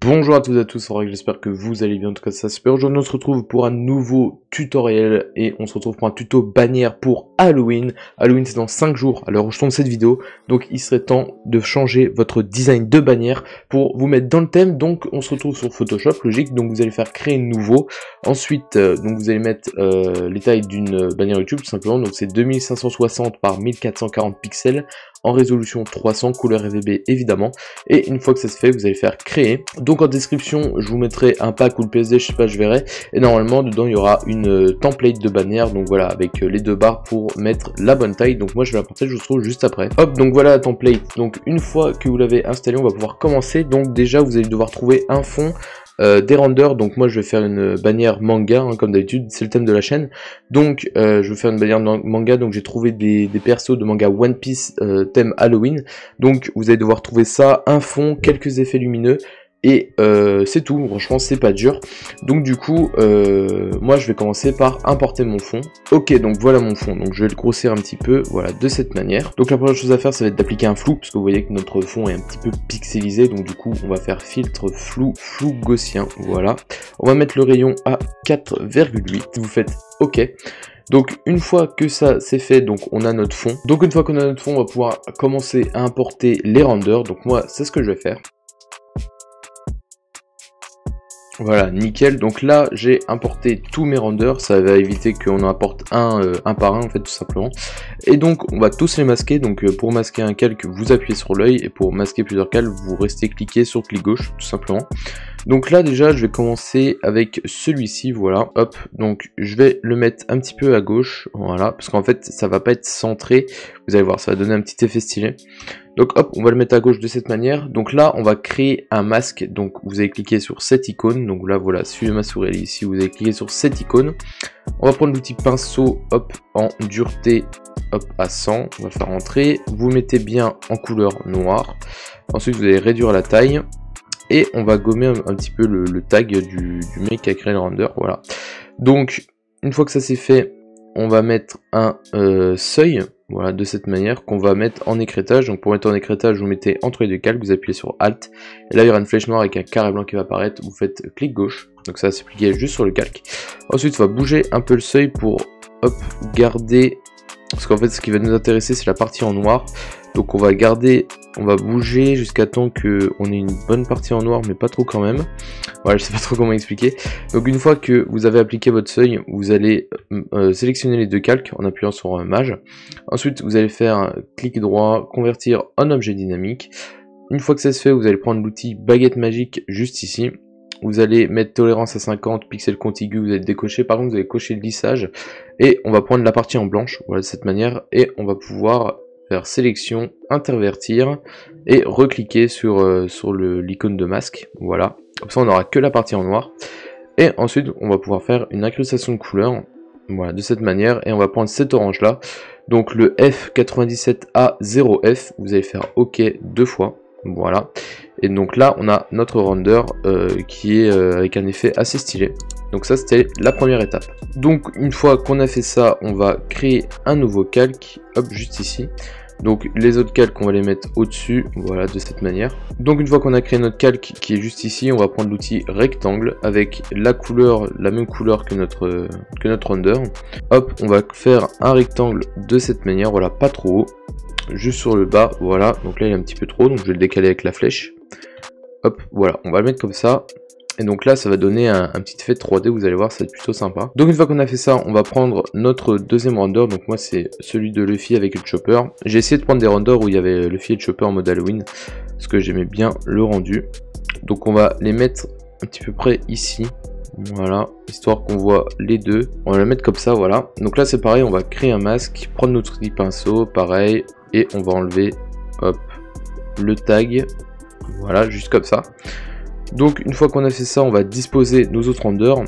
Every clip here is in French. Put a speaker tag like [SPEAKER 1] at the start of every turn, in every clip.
[SPEAKER 1] Bonjour à toutes et à tous, j'espère que vous allez bien, en tout cas ça super. Aujourd'hui on se retrouve pour un nouveau tutoriel et on se retrouve pour un tuto bannière pour Halloween. Halloween c'est dans 5 jours à l'heure où je tourne cette vidéo, donc il serait temps de changer votre design de bannière pour vous mettre dans le thème. Donc on se retrouve sur Photoshop, logique, donc vous allez faire créer nouveau. Ensuite donc vous allez mettre les tailles d'une bannière YouTube tout simplement, donc c'est 2560 par 1440 pixels. En résolution 300, couleur RGB évidemment, et une fois que ça se fait, vous allez faire créer. Donc en description, je vous mettrai un pack ou le PSD, je sais pas, je verrai, et normalement dedans il y aura une template de bannière, donc voilà, avec les deux barres pour mettre la bonne taille. Donc moi je vais l'apporter, je vous retrouve juste après. Hop, donc voilà la template. Donc une fois que vous l'avez installé, on va pouvoir commencer. Donc déjà vous allez devoir trouver un fond. Des renders, donc moi je vais faire une bannière manga, hein, comme d'habitude, c'est le thème de la chaîne, donc je vais faire une bannière manga, donc j'ai trouvé des persos de manga One Piece thème Halloween, donc vous allez devoir trouver ça, un fond, quelques effets lumineux, et c'est tout, franchement c'est pas dur. Donc du coup moi je vais commencer par importer mon fond. Ok, donc voilà mon fond, donc je vais le grossir un petit peu, voilà, de cette manière. Donc la première chose à faire, ça va être d'appliquer un flou, parce que vous voyez que notre fond est un petit peu pixelisé, donc du coup on va faire filtre flou gaussien, voilà. On va mettre le rayon à 4,8, vous faites ok. Donc une fois que ça c'est fait, donc on a notre fond. Donc une fois qu'on a notre fond, on va pouvoir commencer à importer les renders. Donc moi c'est ce que je vais faire. Voilà, nickel. Donc là, j'ai importé tous mes renders. Ça va éviter qu'on en importe un par un, en fait, tout simplement. Et donc, on va tous les masquer. Donc, pour masquer un calque, vous appuyez sur l'œil. Et pour masquer plusieurs calques, vous restez cliqué sur clic gauche, tout simplement. Donc là, déjà, je vais commencer avec celui-ci. Voilà, hop. Donc, je vais le mettre un petit peu à gauche. Voilà, parce qu'en fait, ça va pas être centré. Vous allez voir, ça va donner un petit effet stylé. Donc hop, on va le mettre à gauche de cette manière. Donc là, on va créer un masque. Donc vous allez cliquer sur cette icône. Donc là, voilà, suivez ma souris ici. Vous allez cliquer sur cette icône. On va prendre l'outil pinceau, hop, en dureté, hop, à 100. On va faire entrer. Vous mettez bien en couleur noire. Ensuite, vous allez réduire la taille. Et on va gommer un petit peu le tag du mec qui a créé le render. Voilà. Donc, une fois que ça c'est fait, on va mettre un seuil. Voilà, de cette manière, qu'on va mettre en écrêtage. Donc pour mettre en écrêtage, vous mettez entre les deux calques, vous appuyez sur Alt, et là il y aura une flèche noire avec un carré blanc qui va apparaître, vous faites clic gauche, donc ça va s'appliquer juste sur le calque. Ensuite on va bouger un peu le seuil pour, hop, garder, parce qu'en fait ce qui va nous intéresser c'est la partie en noir, donc on va garder, on va bouger jusqu'à temps qu'on ait une bonne partie en noir, mais pas trop quand même. Voilà, je sais pas trop comment expliquer. Donc une fois que vous avez appliqué votre seuil, vous allez sélectionner les deux calques en appuyant sur Mage. Ensuite, vous allez faire clic droit, convertir en objet dynamique. Une fois que ça se fait, vous allez prendre l'outil baguette magique juste ici. Vous allez mettre tolérance à 50, pixels contigus, vous allez décocher. Par contre, vous allez cocher le lissage. Et on va prendre la partie en blanche, voilà, de cette manière. Et on va pouvoir faire sélection, intervertir et recliquer sur l'icône de masque, voilà, comme ça on n'aura que la partie en noir. Et ensuite on va pouvoir faire une incrustation de couleurs, voilà, de cette manière, et on va prendre cet orange là, donc le F97A0F, vous allez faire OK 2 fois, voilà, et donc là on a notre render qui est avec un effet assez stylé. Donc ça c'était la première étape. Donc une fois qu'on a fait ça, on va créer un nouveau calque, hop, juste ici. Donc les autres calques on va les mettre au-dessus, voilà, de cette manière. Donc une fois qu'on a créé notre calque qui est juste ici, on va prendre l'outil rectangle avec la couleur, la même couleur que notre render. Hop, on va faire un rectangle de cette manière, voilà, pas trop haut, juste sur le bas, voilà. Donc là il est un petit peu trop haut, donc je vais le décaler avec la flèche. Hop, voilà, on va le mettre comme ça. Et donc là ça va donner un petit effet 3D, vous allez voir, ça va être plutôt sympa. Donc une fois qu'on a fait ça, on va prendre notre deuxième render. Donc moi c'est celui de Luffy avec le Chopper. J'ai essayé de prendre des renders où il y avait Luffy et le Chopper en mode Halloween, parce que j'aimais bien le rendu. Donc on va les mettre un petit peu près ici, voilà, histoire qu'on voit les deux. On va les mettre comme ça, voilà. Donc là c'est pareil, on va créer un masque, prendre notre outil pinceau, pareil, et on va enlever, hop, le tag, voilà, juste comme ça. Donc une fois qu'on a fait ça, on va disposer nos autres renders.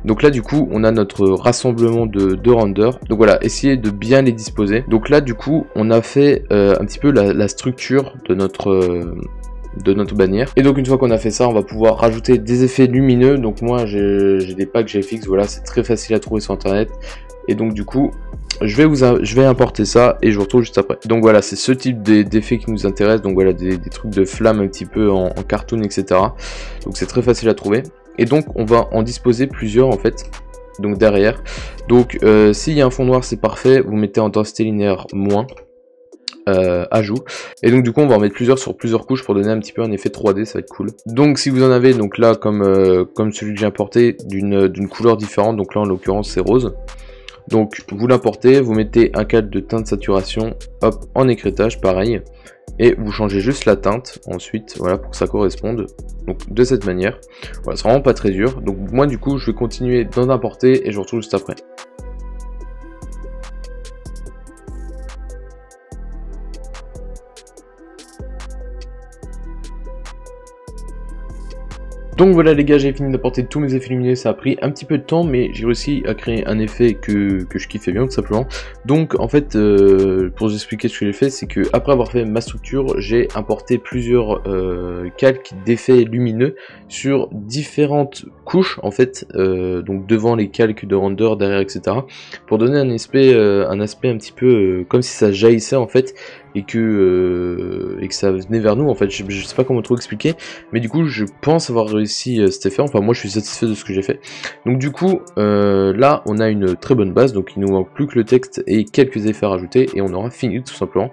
[SPEAKER 1] Donc là du coup on a notre rassemblement de renders. Donc voilà, essayez de bien les disposer. Donc là du coup on a fait un petit peu la structure de notre bannière. Et donc une fois qu'on a fait ça, on va pouvoir rajouter des effets lumineux. Donc moi j'ai des packs GFX, voilà, c'est très facile à trouver sur internet. Et donc du coup je vais importer ça et je vous retrouve juste après. Donc voilà, c'est ce type d'effets qui nous intéresse. Donc voilà, des trucs de flammes un petit peu en cartoon, etc. Donc c'est très facile à trouver. Et donc on va en disposer plusieurs en fait. Donc derrière. Donc s'il y a un fond noir, c'est parfait. Vous mettez en densité linéaire moins. Ajout, et donc du coup on va en mettre plusieurs sur plusieurs couches pour donner un petit peu un effet 3D, ça va être cool. Donc si vous en avez, donc là comme celui que j'ai importé d'une couleur différente, donc là en l'occurrence c'est rose, donc vous l'importez, vous mettez un cadre de teinte saturation, hop, en écrêtage pareil, et vous changez juste la teinte ensuite, voilà, pour que ça corresponde, donc de cette manière. Voilà, c'est vraiment pas très dur. Donc moi du coup je vais continuer d'en importer et je vous retrouve juste après. Donc voilà les gars, j'ai fini d'apporter tous mes effets lumineux, ça a pris un petit peu de temps mais j'ai réussi à créer un effet que je kiffais bien tout simplement. Donc en fait pour vous expliquer ce que j'ai fait, c'est que après avoir fait ma structure, j'ai importé plusieurs calques d'effets lumineux sur différentes couches en fait, donc devant les calques de render, derrière, etc. pour donner un aspect un petit peu comme si ça jaillissait en fait, et que ça venait vers nous en fait. Je sais pas comment trop expliquer, mais du coup je pense avoir réussi cet effet. Enfin moi je suis satisfait de ce que j'ai fait. Donc du coup là on a une très bonne base, donc il nous manque plus que le texte et quelques effets à rajouter et on aura fini tout simplement.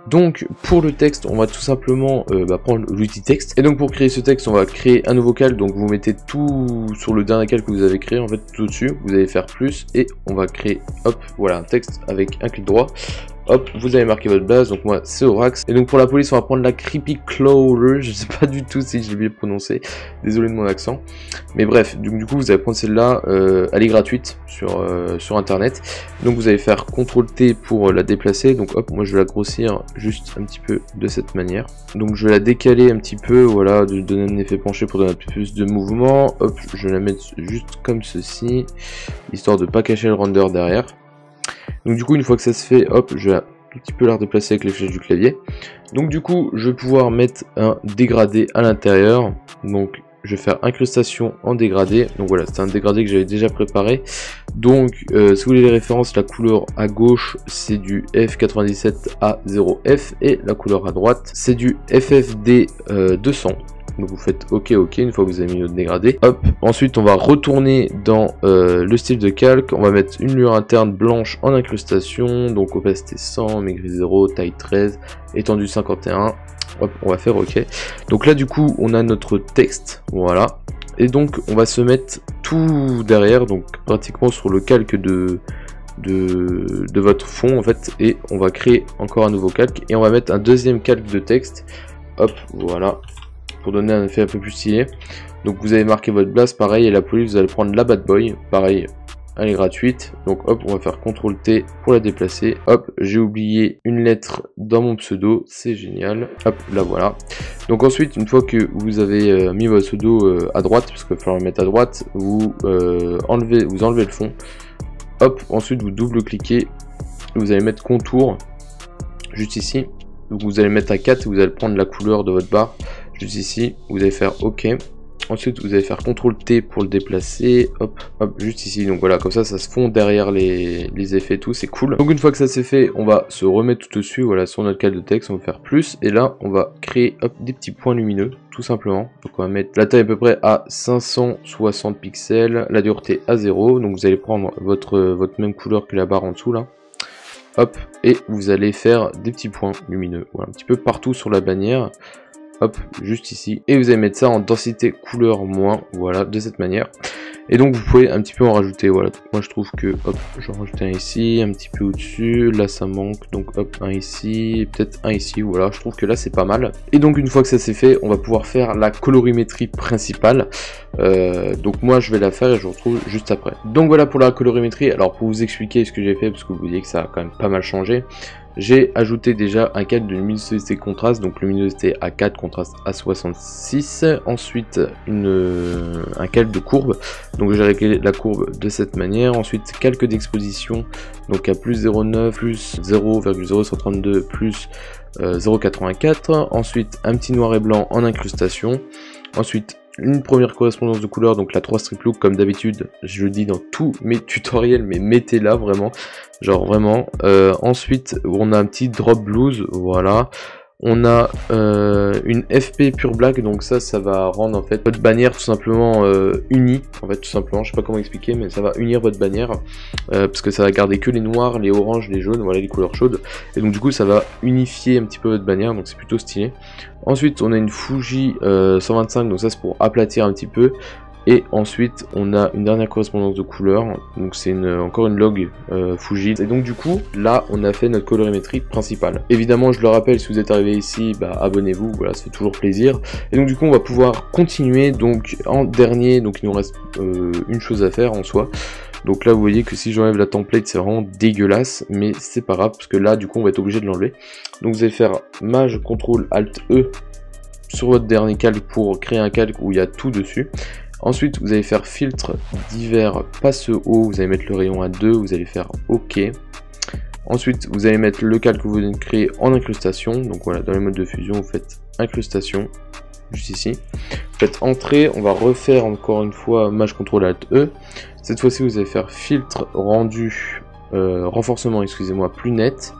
[SPEAKER 1] Donc pour le texte on va tout simplement prendre l'outil texte, et donc pour créer ce texte on va créer un nouveau calque. Donc vous mettez tout sur le dernier calque que vous avez créé en fait, tout au-dessus, vous allez faire plus et on va créer hop voilà un texte avec un clic droit. Hop, vous allez marquer votre base, donc moi c'est Aurax. Et donc pour la police on va prendre la Creepy Crawler, je sais pas du tout si je l'ai bien prononcé, désolé de mon accent. Mais bref, du coup vous allez prendre celle-là, elle est gratuite sur internet. Donc vous allez faire CTRL-T pour la déplacer, donc hop, moi je vais la grossir juste un petit peu de cette manière. Donc je vais la décaler un petit peu, voilà, de donner un effet penché pour donner un peu plus de mouvement. Hop, je vais la mettre juste comme ceci, histoire de pas cacher le render derrière. Donc du coup une fois que ça se fait, hop, je vais un petit peu la redéplacer avec les flèches du clavier. Donc du coup je vais pouvoir mettre un dégradé à l'intérieur. Donc je vais faire incrustation en dégradé. Donc voilà, c'est un dégradé que j'avais déjà préparé. Donc si vous voulez les références, la couleur à gauche c'est du F97A0F et la couleur à droite c'est du FFD 200. Donc vous faites OK une fois que vous avez mis notre dégradé. Hop, ensuite on va retourner dans le style de calque. On va mettre une lueur interne blanche en incrustation. Donc opacité 100, maigri 0, taille 13, étendue 51. Hop, on va faire OK. Donc là du coup on a notre texte, voilà. Et donc on va se mettre tout derrière, donc pratiquement sur le calque de votre fond en fait. Et on va créer encore un nouveau calque et on va mettre un deuxième calque de texte. Hop, voilà, pour donner un effet un peu plus stylé. Donc vous avez marqué votre blast, pareil, et la police vous allez prendre la bad boy, pareil, elle est gratuite. Donc hop, on va faire CTRL-T pour la déplacer. Hop, j'ai oublié une lettre dans mon pseudo, c'est génial. Hop, là voilà. Donc ensuite, une fois que vous avez mis votre pseudo à droite, parce qu'il va falloir le mettre à droite, vous enlevez le fond. Hop, ensuite vous double-cliquez, vous allez mettre contour, juste ici. Donc vous allez mettre à 4, vous allez prendre la couleur de votre barre, juste ici, vous allez faire OK. Ensuite vous allez faire CTRL-T pour le déplacer, hop, hop, juste ici. Donc voilà, comme ça se fond derrière les effets, tout, c'est cool. Donc une fois que ça c'est fait, on va se remettre tout dessus, voilà, sur notre calque de texte, on va faire plus, et là on va créer, hop, des petits points lumineux, tout simplement. Donc on va mettre la taille à peu près à 560 pixels, la dureté à 0, donc vous allez prendre votre même couleur que la barre en dessous là. Hop, et vous allez faire des petits points lumineux, voilà, un petit peu partout sur la bannière. Hop, juste ici, et vous allez mettre ça en densité couleur moins, voilà, de cette manière. Et donc vous pouvez un petit peu en rajouter, voilà. Donc moi je trouve que, hop, j'en rajoute un ici, un petit peu au-dessus, là ça manque, donc hop, un ici, peut-être un ici, voilà, je trouve que là c'est pas mal. Et donc une fois que ça c'est fait, on va pouvoir faire la colorimétrie principale. Donc moi je vais la faire et je vous retrouve juste après. Donc voilà pour la colorimétrie. Alors pour vous expliquer ce que j'ai fait, parce que vous voyez que ça a quand même pas mal changé. J'ai ajouté déjà un calque de luminosité contraste, donc luminosité à 4, contraste à 66. Ensuite un calque de courbe, donc j'ai réglé la courbe de cette manière. Ensuite calque d'exposition, donc à plus 0,9, plus 0,0132, plus 0,84. Ensuite un petit noir et blanc en incrustation. Ensuite une première correspondance de couleur, donc la 3 strip look comme d'habitude, je le dis dans tous mes tutoriels, mais mettez-la vraiment, genre vraiment. Ensuite on a un petit drop blues, voilà. On a une FP pure black, donc ça va rendre en fait votre bannière tout simplement unie, en fait tout simplement, je sais pas comment expliquer, mais ça va unir votre bannière, parce que ça va garder que les noirs, les oranges, les jaunes, voilà les couleurs chaudes, et donc du coup ça va unifier un petit peu votre bannière, donc c'est plutôt stylé. Ensuite on a une Fuji 125, donc ça c'est pour aplatir un petit peu. Et ensuite on a une dernière correspondance de couleur, donc c'est encore une log Fuji. Et donc du coup là on a fait notre colorimétrie principale. Évidemment je le rappelle, si vous êtes arrivé ici, bah, abonnez-vous, voilà, ça fait toujours plaisir. Et donc du coup on va pouvoir continuer. Donc en dernier, donc il nous reste une chose à faire en soi. Donc là vous voyez que si j'enlève la template c'est vraiment dégueulasse, mais c'est pas grave parce que là du coup on va être obligé de l'enlever. Donc vous allez faire Maj CTRL ALT E sur votre dernier calque pour créer un calque où il y a tout dessus. Ensuite vous allez faire filtre divers passe haut, vous allez mettre le rayon à 2, vous allez faire OK. Ensuite vous allez mettre le calque que vous venez de créer en incrustation, donc voilà, dans les modes de fusion vous faites incrustation, juste ici. Vous faites entrée, on va refaire encore une fois Maj CTRL ALT E. Cette fois-ci vous allez faire filtre rendu, renforcement excusez-moi, plus net.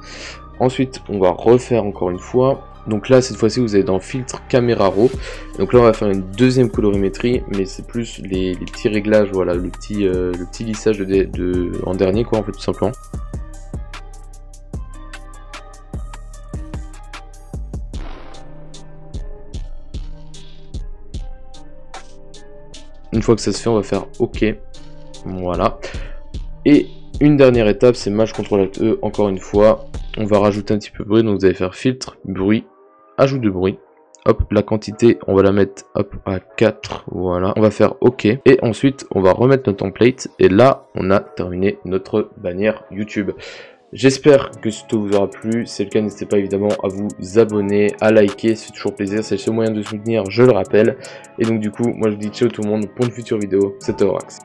[SPEAKER 1] Ensuite on va refaire encore une fois. Donc là cette fois-ci vous allez dans filtre caméra raw. Donc là on va faire une deuxième colorimétrie, mais c'est plus les petits réglages, voilà, le petit lissage en dernier quoi en fait tout simplement. Une fois que ça se fait on va faire OK, voilà. Et une dernière étape c'est Maj CTRL ALT E encore une fois. On va rajouter un petit peu de bruit, donc vous allez faire filtre, bruit, ajout de bruit. Hop, la quantité, on va la mettre hop, à 4, voilà. On va faire OK. Et ensuite, on va remettre notre template. Et là, on a terminé notre bannière YouTube. J'espère que ce tuto vous aura plu. Si c'est le cas, n'hésitez pas évidemment à vous abonner, à liker, c'est toujours plaisir. C'est le seul moyen de soutenir, je le rappelle. Et donc du coup, moi je vous dis ciao tout le monde pour une future vidéo. C'était Horax.